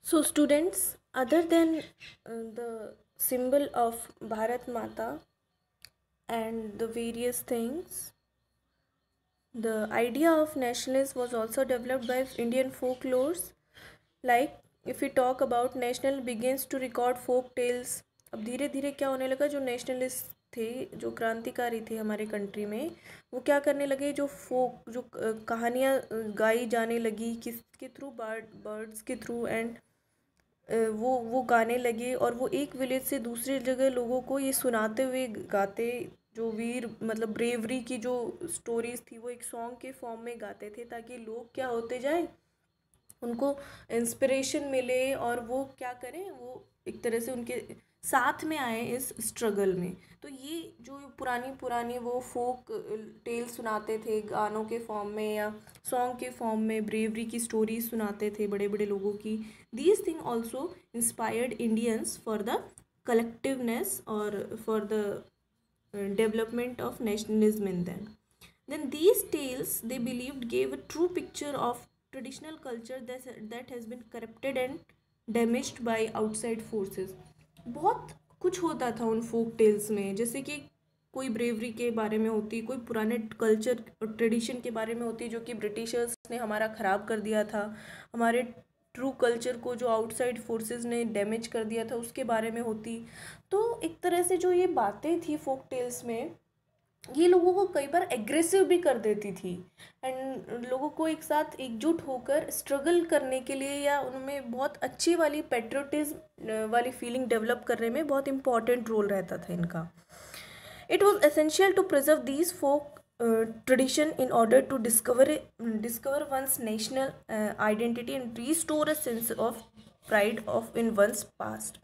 So, students, other than the symbol of Bharat Mata and the various things, the idea of nationalism was also developed by Indian folklores. Like, if we talk about national begins to record folk tales, अब धीरे धीरे क्या होने लगा, जो nationalist थे, जो क्रांतिकारी थे हमारे कंट्री में, वो क्या करने लगे, जो फोक जो कहानियाँ गाई जाने लगी किसके थ्रू, बर्ड्स के थ्रू, एंड वो गाने लगे और वो एक विलेज से दूसरे जगह लोगों को ये सुनाते हुए गाते, जो वीर मतलब ब्रेवरी की जो स्टोरीज थी वो एक सॉन्ग के फॉर्म में गाते थे, ताकि लोग क्या होते जाए, उनको इंस्पिरेशन मिले और वो क्या करें, वो एक तरह से उनके साथ में आए इस स्ट्रगल में। तो ये जो पुरानी पुरानी वो फोक टेल सुनाते थे गानों के फॉर्म में या सॉन्ग के फॉर्म में, ब्रेवरी की स्टोरीज सुनाते थे बड़े बड़े लोगों की, these thing also inspired Indians for the collectiveness और for the development of nationalism in them. Then these tales, they believed, gave a true picture of traditional culture that has been corrupted and damaged by outside forces. बहुत कुछ होता था उन folk tales में, जैसे कि कोई ब्रेवरी के बारे में होती, कोई पुराने कल्चर और ट्रेडिशन के बारे में होती जो कि ब्रिटिशर्स ने हमारा ख़राब कर दिया था, हमारे ट्रू कल्चर को जो आउटसाइड फोर्सेस ने डैमेज कर दिया था उसके बारे में होती। तो एक तरह से जो ये बातें थी फोक टेल्स में, ये लोगों को कई बार एग्रेसिव भी कर देती थी, एंड लोगों को एक साथ एकजुट होकर स्ट्रगल करने के लिए या उनमें बहुत अच्छी वाली पेट्रियोटिज्म वाली फीलिंग डेवलप करने में बहुत इंपॉर्टेंट रोल रहता था इनका। It was essential to preserve these folk tradition in order to discover one's national identity and restore a sense of pride of in one's past.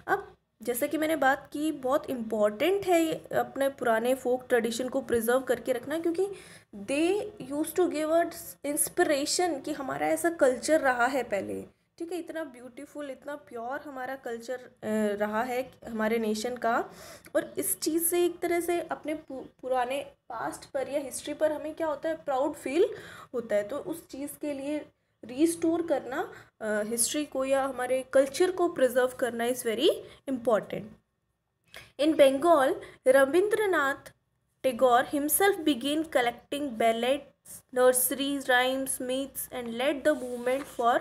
अब जैसे कि मैंने बात की, बहुत इम्पॉर्टेंट है ये अपने पुराने फोक ट्रेडिशन को प्रिजर्व करके रखना, क्योंकि they use to give us inspiration कि हमारा ऐसा कल्चर रहा है पहले, ठीक है, इतना ब्यूटीफुल, इतना प्योर हमारा कल्चर रहा है हमारे नेशन का। और इस चीज़ से एक तरह से अपने पुराने पास्ट पर या हिस्ट्री पर हमें क्या होता है, प्राउड फील होता है। तो उस चीज़ के लिए रीस्टोर करना हिस्ट्री को या हमारे कल्चर को प्रिजर्व करना is very important. In Bengal, Rabindranath Tagore himself began collecting ballads, nurseries, rhymes, myths and led the movement for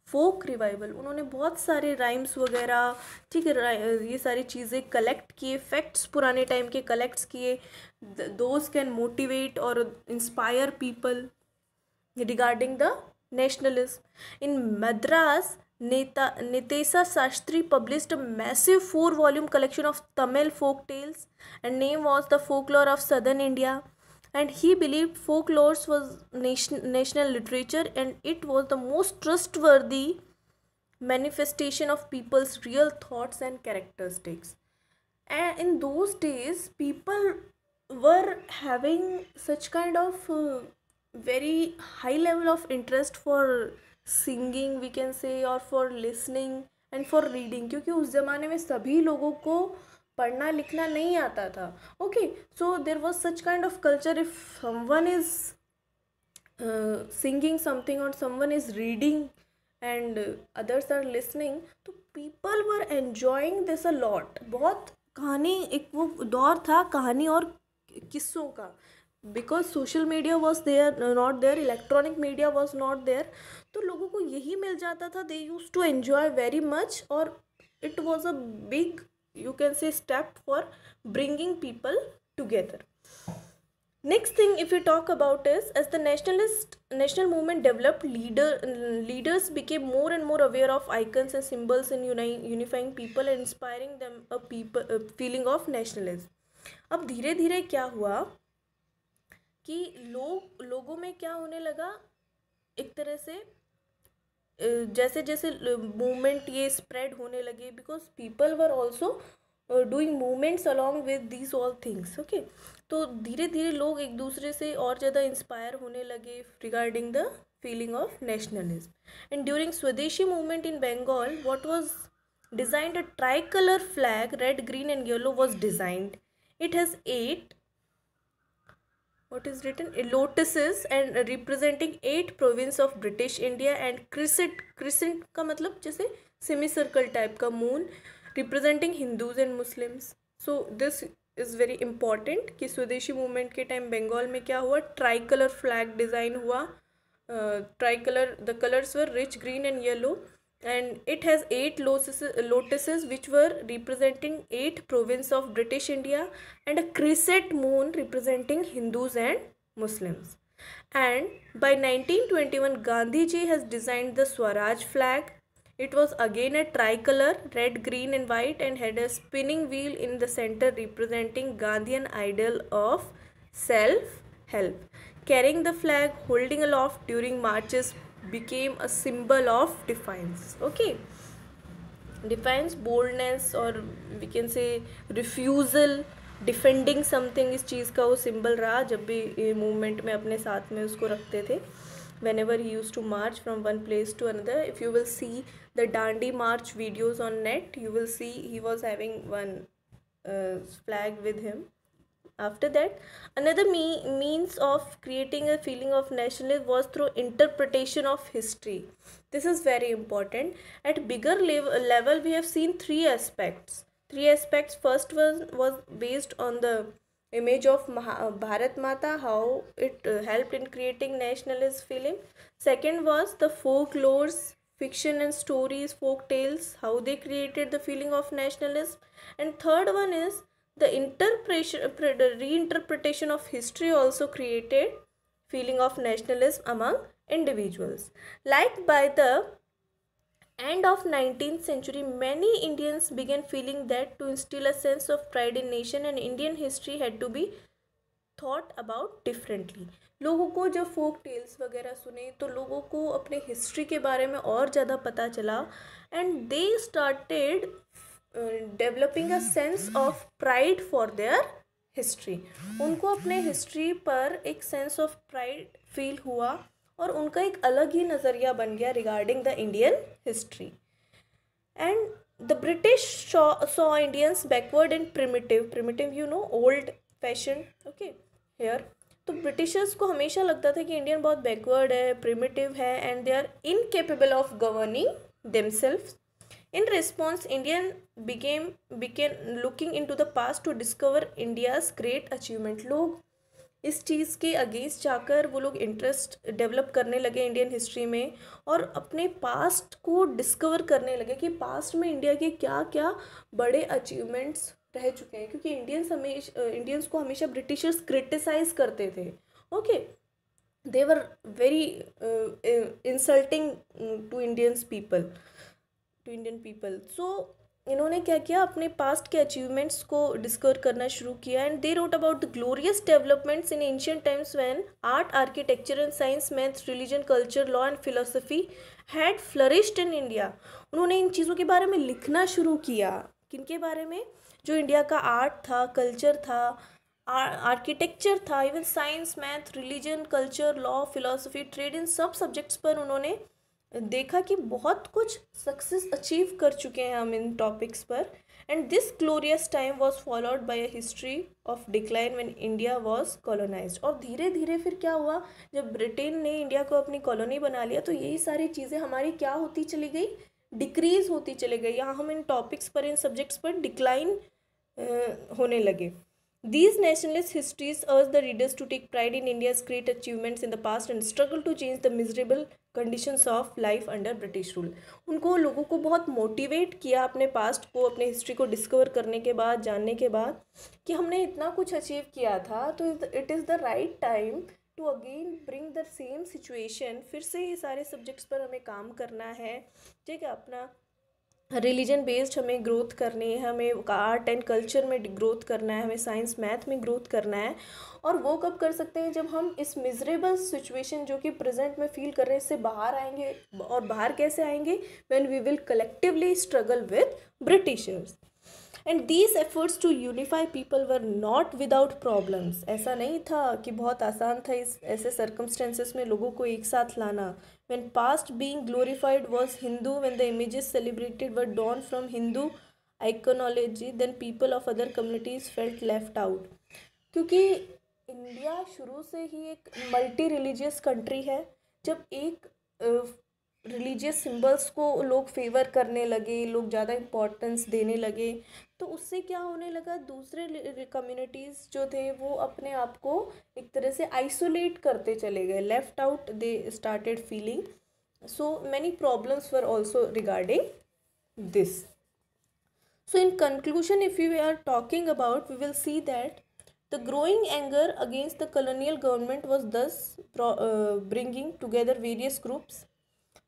folk revival. उन्होंने बहुत सारे राइम्स वगैरह, ठीक है, ये सारी चीज़ें कलेक्ट किए, फैक्ट्स पुराने टाइम के कलेक्ट्स किए, दोज कैन मोटिवेट और inspire people regarding the nationalism. In Madras, Nitesa Sastry published a massive 4-volume collection of Tamil folk tales, and name was The Folklore of Southern India. And he believed folklore was national literature, and it was the most trustworthy manifestation of people's real thoughts and characteristics. And in those days, people were having such kind of very high level of interest for singing, we can say, or for listening and for reading, क्योंकि उस ज़माने में सभी लोगों को पढ़ना लिखना नहीं आता था। Okay, so there was such kind of culture, if someone is singing something or someone is reading and others are listening, तो people were enjoying this a lot. बहुत कहानी, एक वो दौर था कहानी और किस्सों का, because social media was there not there, electronic media was not there, तो लोगों को यही मिल जाता था, they use to enjoy very much, और it was a big, you can say, step for bringing people together. Next thing, if we talk about, is as the national movement developed, leaders became more and more aware of icons and symbols in unifying people and inspiring them a feeling of nationalism. अब धीरे धीरे क्या हुआ कि लोगों में क्या होने लगा, एक तरह से जैसे जैसे मूवमेंट ये स्प्रेड होने लगे, because people were also doing movements along with these all things. Okay, तो धीरे धीरे लोग एक दूसरे से और ज़्यादा इंस्पायर होने लगे regarding the feeling of nationalism. And during Swadeshi movement in Bengal, what was designed, a tricolour flag, red, green and yellow, was designed. It has 8 what is written, lotuses and representing 8 province of British India, and crescent का मतलब जैसे semi circle type का moon representing Hindus and Muslims. So this is very important कि स्वदेशी movement के time Bengal में क्या हुआ, ट्राई कलर फ्लैग डिज़ाइन हुआ. Try colour, the colours were rich green and yellow, and it has 8 lotuses which were representing 8 province of British India, and a crescent moon representing Hindus and Muslims. And by 1921 Gandhi ji has designed the Swaraj flag. It was again a tricolor, red, green and white, and had a spinning wheel in the center representing Gandhian ideal of self help. Carrying the flag, holding aloft during marches, became a symbol of defiance. Okay, defiance, boldness, और we can say refusal, defending something, इस चीज़ का वो symbol रहा जब भी movement में अपने साथ में उसको रखते थे. whenever he used to march from one place to another, if you will see the Dandi march videos on net, you will see he was having one flag with him. After that, another means of creating a feeling of nationalism was through interpretation of history. This is very important. At bigger level, we have seen three aspects. First one was based on the image of Bharat Mata, how it helped in creating nationalist feeling. Second was the folklores, fiction and stories, folk tales, how they created the feeling of nationalism. And third one is the reinterpretation of history also created feeling of nationalism among individuals. Like by the end of 19th century, many Indians began feeling that to instill a sense of pride in nation and Indian history had to be thought about differently. लोगों को जब folk tales वगैरह सुने तो लोगों को अपने history के बारे में और ज़्यादा पता चला, and they started developing a sense of pride for their history. उनको अपने हिस्ट्री पर एक सेंस ऑफ प्राइड फील हुआ और उनका एक अलग ही नज़रिया बन गया regarding the Indian history. And the British saw Indians backward and primitive you know, old fashion. Okay, here तो ब्रिटिशर्स को हमेशा लगता था कि इंडियन बहुत बैकवर्ड है, प्रिमिटिव है, and they are incapable of governing themselves. In response, Indian began looking into the past to discover India's great achievement. लोग इस चीज़ के अगेंस्ट जाकर वो लोग इंटरेस्ट डेवलप करने लगे इंडियन हिस्ट्री में और अपने पास्ट को डिस्कवर करने लगे कि पास्ट में इंडिया के क्या क्या बड़े अचीवमेंट्स रह चुके हैं, क्योंकि इंडियंस को हमेशा ब्रिटिशर्स क्रिटिसाइज करते थे. Okay, they were very insulting to Indian people. So इन्होंने क्या किया, अपने पास्ट के अचीवमेंट्स को डिस्कवर करना शुरू किया. And they wrote about the glorious developments in ancient times when art, architecture and science, maths, religion, culture, law and philosophy had flourished in India. उन्होंने इन चीज़ों के बारे में लिखना शुरू किया. किनके बारे में? जो इंडिया का आर्ट था, कल्चर था, आर्किटेक्चर था, even science, math, religion, culture, law, philosophy, trade, इन सब सब्जेक्ट्स पर उन्होंने देखा कि बहुत कुछ सक्सेस अचीव कर चुके हैं हम इन टॉपिक्स पर. And this glorious time was followed by a history of decline when India was colonised. और धीरे धीरे फिर क्या हुआ, जब ब्रिटेन ने इंडिया को अपनी कॉलोनी बना लिया तो यही सारी चीज़ें हमारी क्या होती चली गई, डिक्रीज होती चली गई. यहाँ हम इन टॉपिक्स पर, इन सब्जेक्ट्स पर डिक्लाइन होने लगे. These nationalist histories urge the readers to take pride in India's great achievements in the past and struggle to change the miserable conditions of life under British rule. उनको लोगों को बहुत motivate किया अपने past को, अपने हिस्ट्री को discover करने के बाद, जानने के बाद कि हमने इतना कुछ अचीव किया था, तो it is the right time to again bring the same situation. फिर से ये सारे सब्जेक्ट्स पर हमें काम करना है. ठीक है, अपना रिलीजन बेस्ड हमें ग्रोथ करनी है, हमें आर्ट एंड कल्चर में ग्रोथ करना है, हमें साइंस मैथ में ग्रोथ करना है. और वो कब कर सकते हैं, जब हम इस मिजरेबल सिचुएशन जो कि प्रेजेंट में फील कर रहे हैं इससे बाहर आएंगे. और बाहर कैसे आएंगे? When we will collectively struggle with Britishers. And these efforts to unify people were not without problems. ऐसा नहीं था कि बहुत आसान था इस ऐसे सर्कमस्टेंसेस में लोगों को एक साथ लाना. When past being glorified was Hindu, when the images celebrated were drawn from Hindu iconology, then people of other communities felt left out. क्योंकि इंडिया शुरू से ही एक मल्टी रिलीजियस कंट्री है। जब एक रिलीजियस सिंबल्स को लोग फेवर करने लगे, लोग ज़्यादा इम्पोर्टेंस देने लगे, तो उससे क्या होने लगा, दूसरे कम्युनिटीज़ जो थे वो अपने आप को एक तरह से आइसोलेट करते चले गए, left out they started feeling. So many problems were also regarding this. So in conclusion, if we are talking about, we will see that the growing anger against the colonial government was thus bringing together various groups.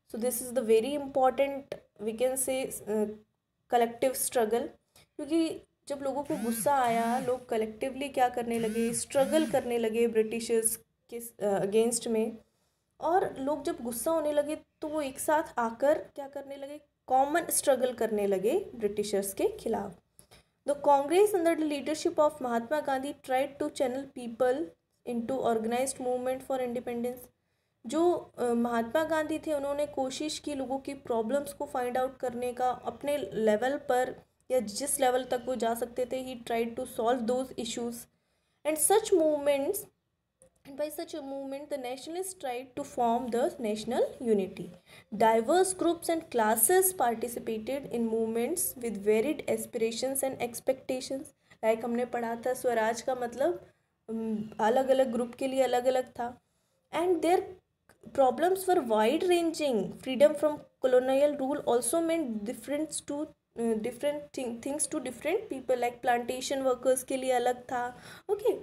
So this is the very important, we can say, collective struggle. क्योंकि जब लोगों को गुस्सा आया, लोग collectively क्या करने लगे, स्ट्रगल करने लगे ब्रिटिशर्स के अगेंस्ट में। और लोग जब गुस्सा होने लगे तो वो एक साथ आकर क्या करने लगे, कॉमन स्ट्रगल करने लगे ब्रिटिशर्स के खिलाफ। The Congress under the leadership of Mahatma Gandhi tried to channel people into organised movement for independence. जो महात्मा गांधी थे, उन्होंने कोशिश की लोगों की प्रॉब्लम्स को फाइंड आउट करने का अपने लेवल पर, या जिस लेवल तक वो जा सकते थे। He tried to solve those issues and such movements, and by such a movement the nationalists tried to form the national unity. Diverse groups and classes participated in movements with varied aspirations and expectations. Like हमने पढ़ा था, स्वराज का मतलब अलग अलग group के लिए अलग अलग था। and their problems were wide ranging. Freedom from colonial rule also meant difference to things to different people. Like plantation workers के लिए अलग था। okay,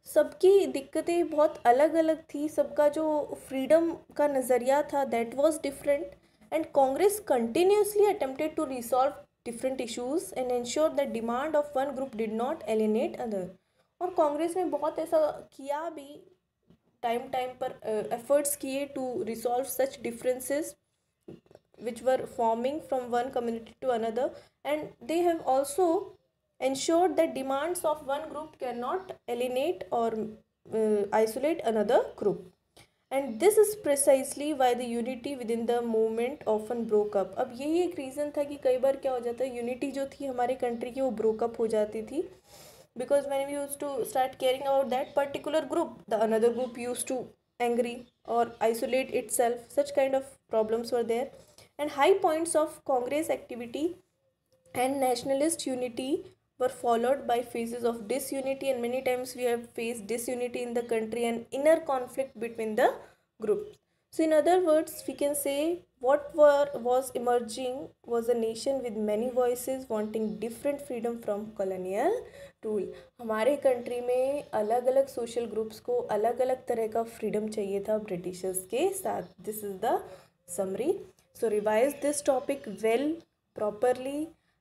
सबकी दिक्कतें बहुत अलग अलग थी, सबका जो फ्रीडम का नज़रिया था that was different. And Congress continuously attempted to resolve different issues and ensure that demand of one group did not alienate other. और कांग्रेस ने बहुत ऐसा किया भी, टाइम टाइम पर एफर्ट्स किए to resolve such differences which were forming from one community to another, and they have also ensured that demands of one group cannot alienate or isolate another group. And this is precisely why the unity within the movement often broke up. अब यही एक reason था कि कई बार क्या हो जाता है, यूनिटी जो थी हमारे कंट्री की वो ब्रोकअप हो जाती थी, because when we used to start caring about that particular group, the another group used to angry or isolate itself. Such kind of problems were there. And high points of Congress activity and nationalist unity were followed by phases of disunity, and many times we have faced disunity in the country and inner conflict between the groups. So in other words, we can say what was emerging was a nation with many voices wanting different freedom from colonial rule. हमारे country में अलग अलग social groups को अलग अलग तरह का freedom चाहिए था ब्रिटिशर्स के साथ. This is the summary. So revise this topic well, properly,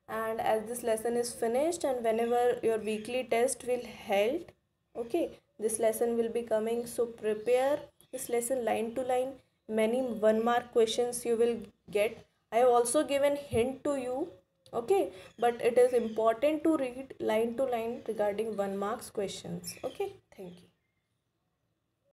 and as this lesson is finished and whenever your weekly test will held, okay, this lesson will be coming, so prepare this lesson line to line. Many 1 mark questions you will get. I have also given hint to you, okay, but it is important to read line to line regarding 1 marks questions. Okay, thank you.